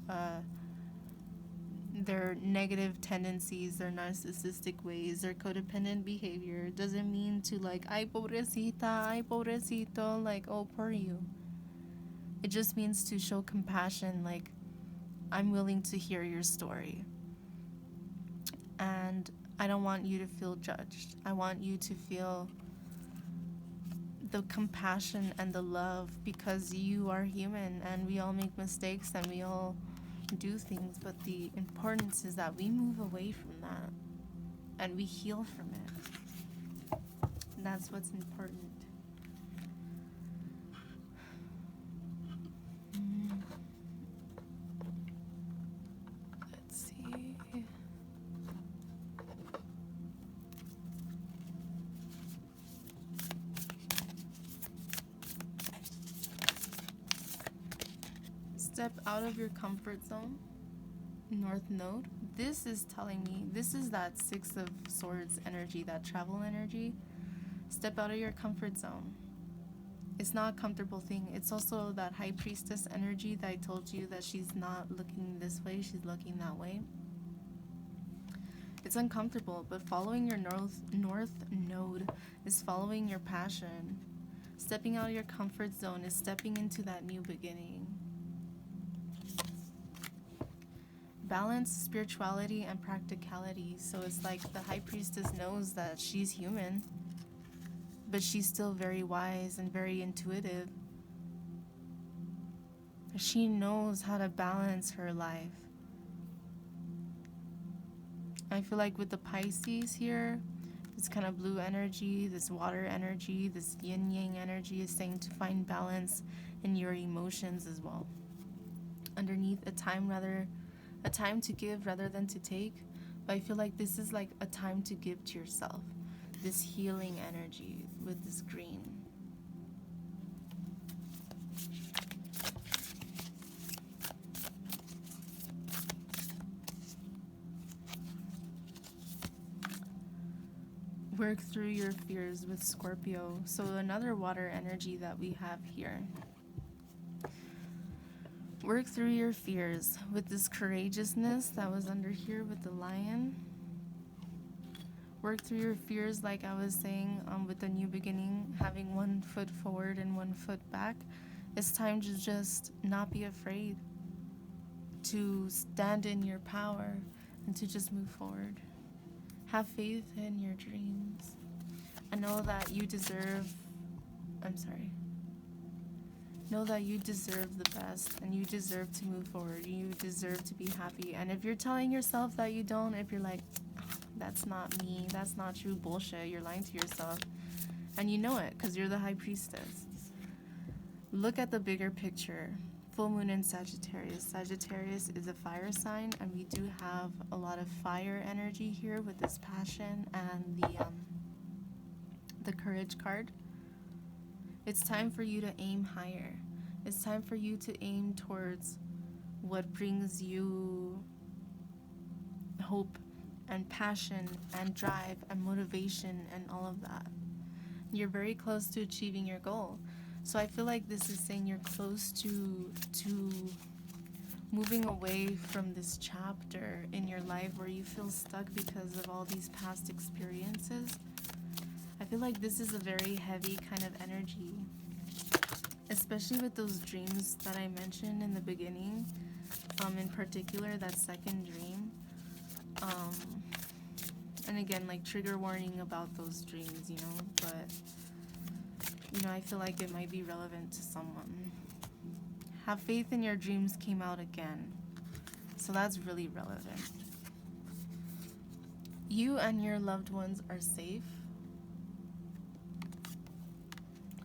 negative tendencies, their narcissistic ways, their codependent behavior. It doesn't mean to ay pobrecita, ay pobrecito, oh poor you. It just means to show compassion, I'm willing to hear your story. And I don't want you to feel judged. I want you to feel the compassion and the love, because you are human and we all make mistakes and we all do things, but the importance is that we move away from that and we heal from it. And that's what's important. Let's see. Step out of your comfort zone. North Node. This is telling me, this is that Six of Swords energy, that travel energy. Step out of your comfort zone. It's not a comfortable thing. It's also that High Priestess energy that I told you that she's not looking this way, she's looking that way. It's uncomfortable, but following your North Node is following your passion. Stepping out of your comfort zone is stepping into that new beginning. Balance spirituality and practicality. So it's like the High Priestess knows that she's human, but she's still very wise and very intuitive. She knows how to balance her life. I feel like with the Pisces here, this kind of blue energy, this water energy, this yin-yang energy is saying to find balance in your emotions as well. Underneath, a time to give rather than to take. But I feel like this is like a time to give to yourself. This healing energy with this green. Work through your fears with Scorpio. So another water energy that we have here. Work through your fears with this courageousness that was under here with the lion. Work through your fears, like I was saying, with the new beginning, having one foot forward and one foot back. It's time to just not be afraid, to stand in your power, and to just move forward. Have faith in your dreams. I know that you deserve, know that you deserve the best, and you deserve to move forward. You deserve to be happy. And if you're telling yourself that you don't, if you're like, that's not me, that's not true, bullshit, you're lying to yourself. And you know it, because you're the high priestess. Look at the bigger picture. Full moon in Sagittarius. Sagittarius is a fire sign, and we do have a lot of fire energy here with this passion and the courage card. It's time for you to aim higher. It's time for you to aim towards what brings you hope and passion and drive and motivation and all of that. You're very close to achieving your goal. So I feel like this is saying you're close to moving away from this chapter in your life where you feel stuck because of all these past experiences. I feel like this is a very heavy kind of energy, especially with those dreams that I mentioned in the beginning, in particular that second dream. And again, like, trigger warning about those dreams, but I feel like it might be relevant to someone. Have faith in your dreams came out again, so that's really relevant. You and your loved ones are safe.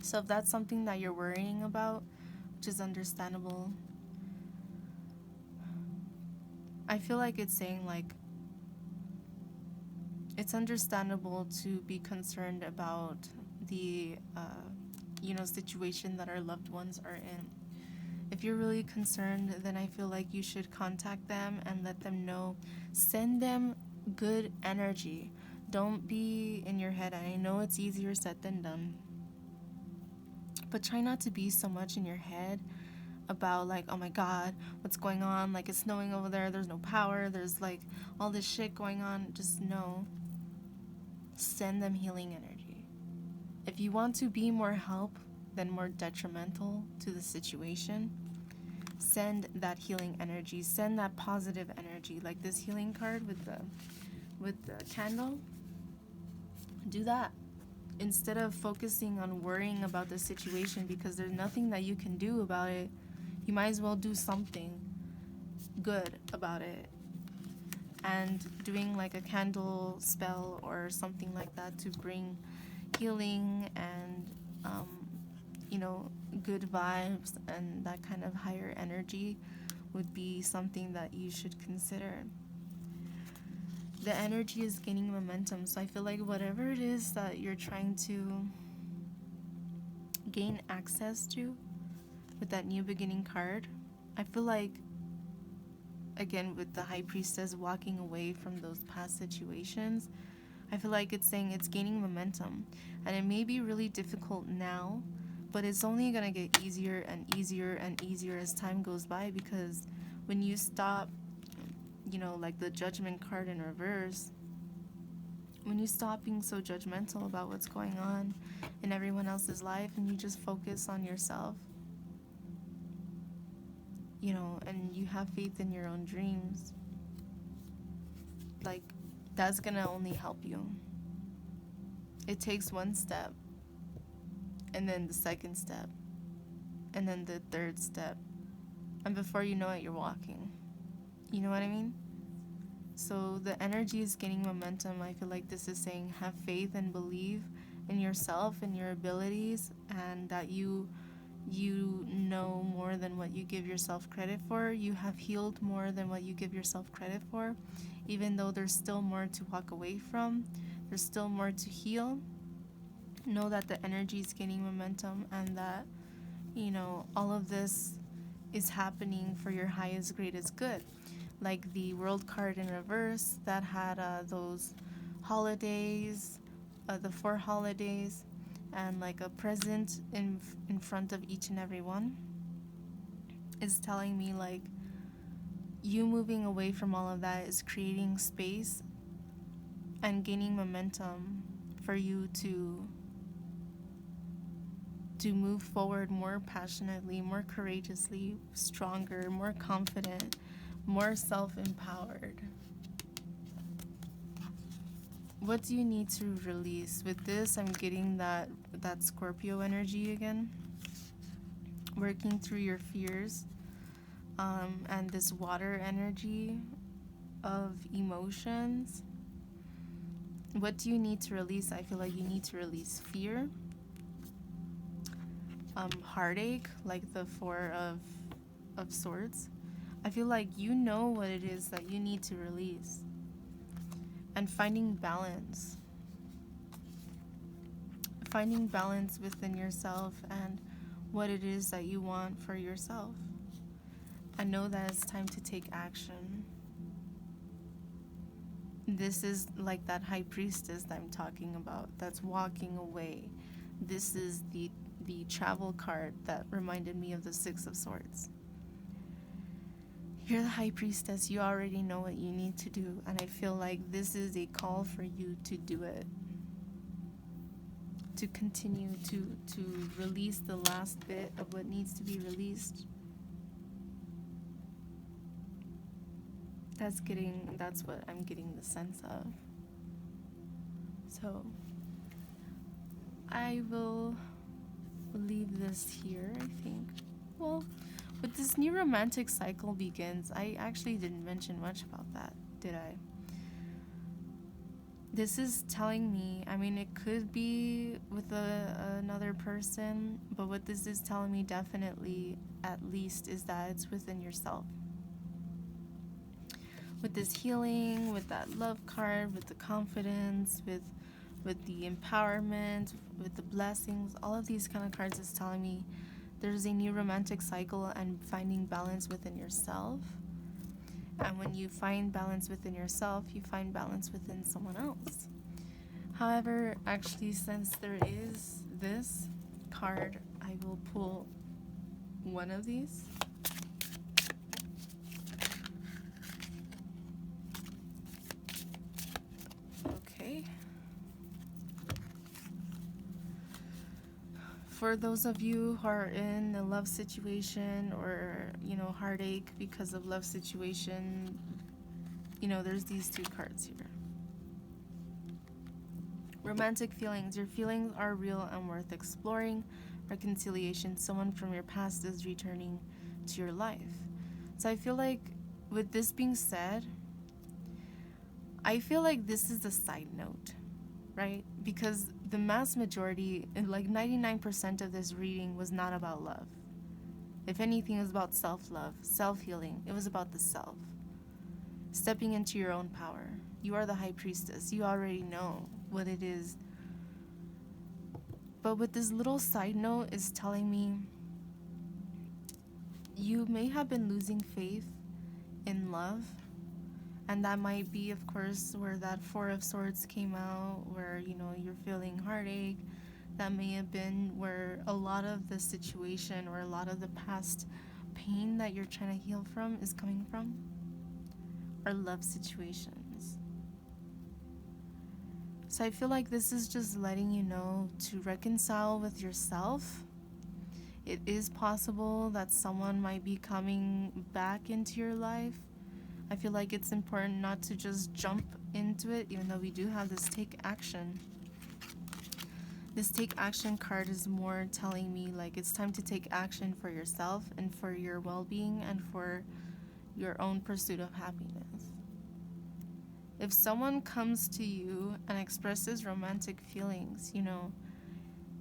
So if that's something that you're worrying about, which is understandable, I feel like it's saying, like, it's understandable to be concerned about the situation that our loved ones are in. If you're really concerned, then I feel like you should contact them and let them know. Send them good energy. Don't be in your head. I know it's easier said than done, but try not to be so much in your head about, like, oh my god, what's going on, like, it's snowing over there, there's no power, there's like all this shit going on. Just know, send them healing energy. If you want to be more help than more detrimental to the situation, send that healing energy, send that positive energy, like this healing card with the candle. Do that instead of focusing on worrying about the situation, because there's nothing that you can do about it. You might as well do something good about it, and doing like a candle spell or something like that to bring healing and good vibes and that kind of higher energy would be something that you should consider. The energy is gaining momentum, so I feel like whatever it is that you're trying to gain access to with that new beginning card, I feel like, again, with the high priestess walking away from those past situations, I feel like it's saying it's gaining momentum, and it may be really difficult now, but it's only gonna get easier and easier and easier as time goes by, because when you stop, like the judgment card in reverse, when you stop being so judgmental about what's going on in everyone else's life and you just focus on yourself, and you have faith in your own dreams, like, that's gonna only help you. It takes one step, and then the second step, and then the third step, and before you know it, you're walking. You know what I mean? So the energy is gaining momentum. I feel like this is saying have faith and believe in yourself and your abilities, and that you know more than what you give yourself credit for. You have healed more than what you give yourself credit for, even though there's still more to walk away from. There's still more to heal. Know that the energy is gaining momentum, and that, all of this is happening for your highest, greatest good. Like the world card in reverse that had those holidays, the 4 holidays, and like a present in front of each and every one. is telling me like you moving away from all of that is creating space and gaining momentum for you to move forward more passionately, more courageously, stronger, more confident, more self-empowered. What do you need to release? With this, I'm getting that Scorpio energy again. Working through your fears, and this water energy of emotions. What do you need to release? I feel like you need to release fear, heartache, like the Four of Swords. I feel like you know what it is that you need to release. And finding balance. Finding balance within yourself and what it is that you want for yourself. I know that it's time to take action. This is like that high priestess that I'm talking about, that's walking away. This is the travel card that reminded me of the Six of Swords. You're the high priestess. You already know what you need to do, and I feel like this is a call for you to do it. To continue to release the last bit of what needs to be released. That's what I'm getting the sense of. So I will leave this here, I think. Well, with this new romantic cycle begins, I actually didn't mention much about that, did I? This is telling me, I mean, it could be with another person, but what this is telling me definitely, at least, is that it's within yourself. With this healing, with that love card, with the confidence, with the empowerment, with the blessings, all of these kind of cards is telling me there's a new romantic cycle and finding balance within yourself. And when you find balance within yourself, you find balance within someone else. However, actually, since there is this card, I will pull one of these. Okay. For those of you who are in a love situation or, heartache because of love situation, there's these two cards here. Romantic feelings. Your feelings are real and worth exploring. Reconciliation. Someone from your past is returning to your life. So I feel like, with this being said, I feel like this is a side note, right? Because the mass majority, like 99% of this reading, was not about love. If anything, it was about self-love, self-healing. It was about the self. Stepping into your own power. You are the high priestess. You already know what it is. But with this little side note is telling me you may have been losing faith in love. And that might be, of course, where that Four of Swords came out, where, you're feeling heartache. That may have been where a lot of the situation or a lot of the past pain that you're trying to heal from is coming from. Or love situations. So I feel like this is just letting you know to reconcile with yourself. It is possible that someone might be coming back into your life. I feel like it's important not to just jump into it, even though we do have this take action. This take action card is more telling me like it's time to take action for yourself and for your well-being and for your own pursuit of happiness. If someone comes to you and expresses romantic feelings,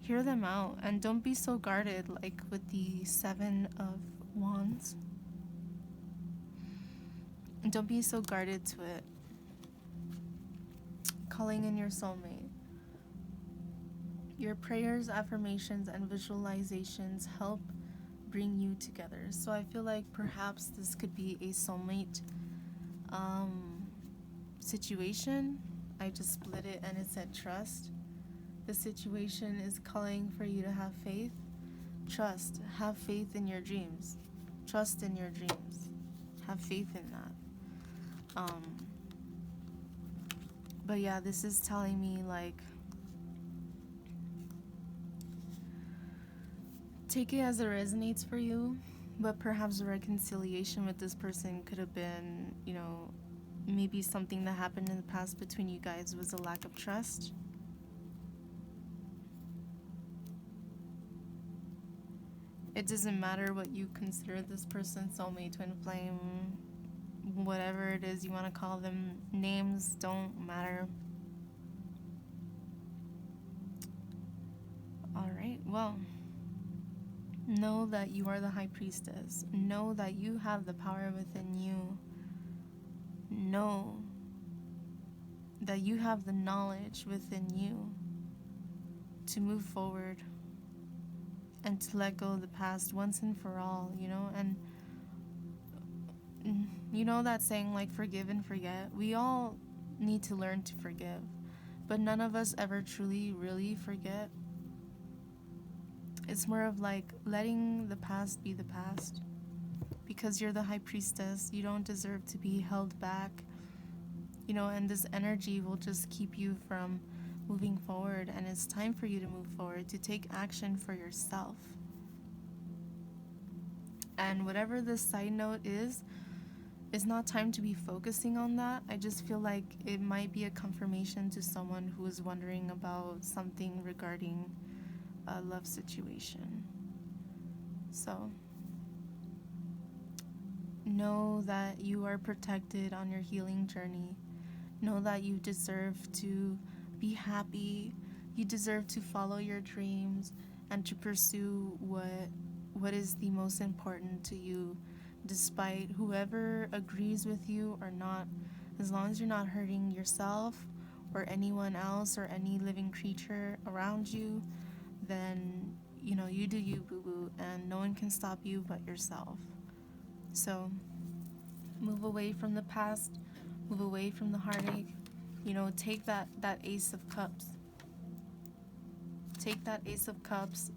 hear them out and don't be so guarded, like with the Seven of Wands. Don't be so guarded to it. Calling in your soulmate. Your prayers, affirmations, and visualizations help bring you together. So I feel like perhaps this could be a soulmate situation. I just split it and it said trust. The situation is calling for you to have faith. Trust. Have faith in your dreams. Trust in your dreams. Have faith in that. But yeah, this is telling me like, take it as it resonates for you, but perhaps a reconciliation with this person could have been, maybe something that happened in the past between you guys was a lack of trust. It doesn't matter what you consider this person, soulmate, twin flame, whatever it is you want to call them, names don't matter. Alright, well, know that you are the High Priestess. Know that you have the power within you. Know that you have the knowledge within you to move forward and to let go of the past once and for all, and that saying like forgive and forget. We all need to learn to forgive, but none of us ever truly really forget. It's more of like letting the past be the past, because you're the High Priestess. You don't deserve to be held back, and this energy will just keep you from moving forward, and it's time for you to move forward, to take action for yourself. And whatever this side note is, it's not time to be focusing on that. I just feel like it might be a confirmation to someone who is wondering about something regarding a love situation. So know that you are protected on your healing journey. Know that you deserve to be happy. You deserve to follow your dreams and to pursue what is the most important to you, despite whoever agrees with you or not. As long as you're not hurting yourself or anyone else or any living creature around you, then you do you, boo-boo, and no one can stop you but yourself. So move away from the past, move away from the heartache. Take that Ace of Cups. Take that Ace of Cups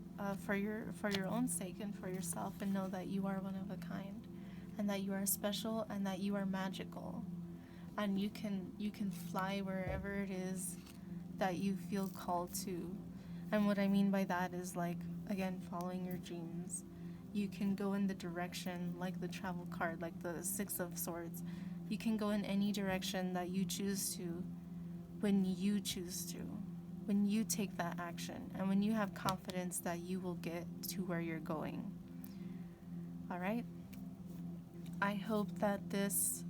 for your own sake and for yourself, and know that you are one of a kind, and that you are special, and that you are magical, and you can fly wherever it is that you feel called to. And what I mean by that is, like, again, following your dreams. You can go in the direction, like the travel card, like the Six of Swords. You can go in any direction that you choose to, when you choose to, when you take that action, and when you have confidence that you will get to where you're going. All right? I hope that this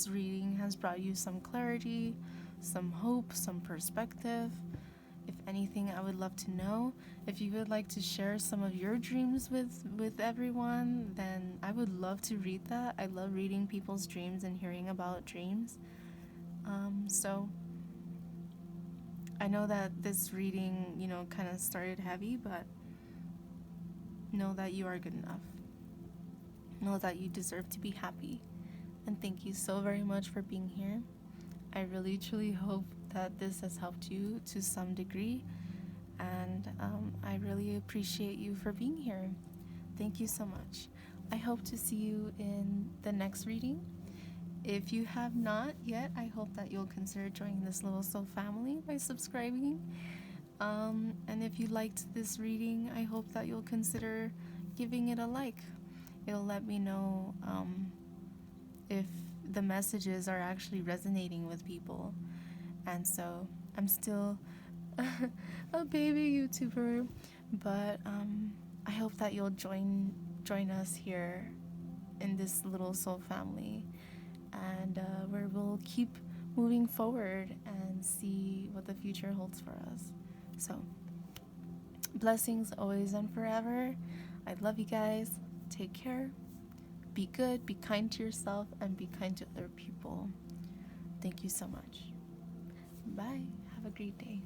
reading has brought you some clarity, some hope, some perspective. If anything, I would love to know. If you would like to share some of your dreams with everyone, then I would love to read that. I love reading people's dreams and hearing about dreams. So I know that this reading, kind of started heavy, but know that you are good enough. Know that you deserve to be happy. And thank you so very much for being here. I really, truly hope that this has helped you to some degree. And I really appreciate you for being here. Thank you so much. I hope to see you in the next reading. If you have not yet, I hope that you'll consider joining this little soul family by subscribing. And if you liked this reading, I hope that you'll consider giving it a like. It'll let me know if the messages are actually resonating with people. And so I'm still a baby YouTuber, but I hope that you'll join us here in this little soul family, and where we'll keep moving forward and see what the future holds for us. So blessings always and forever. I love you guys. Take care. Be good, be kind to yourself, and be kind to other people. Thank you so much. Bye. Have a great day.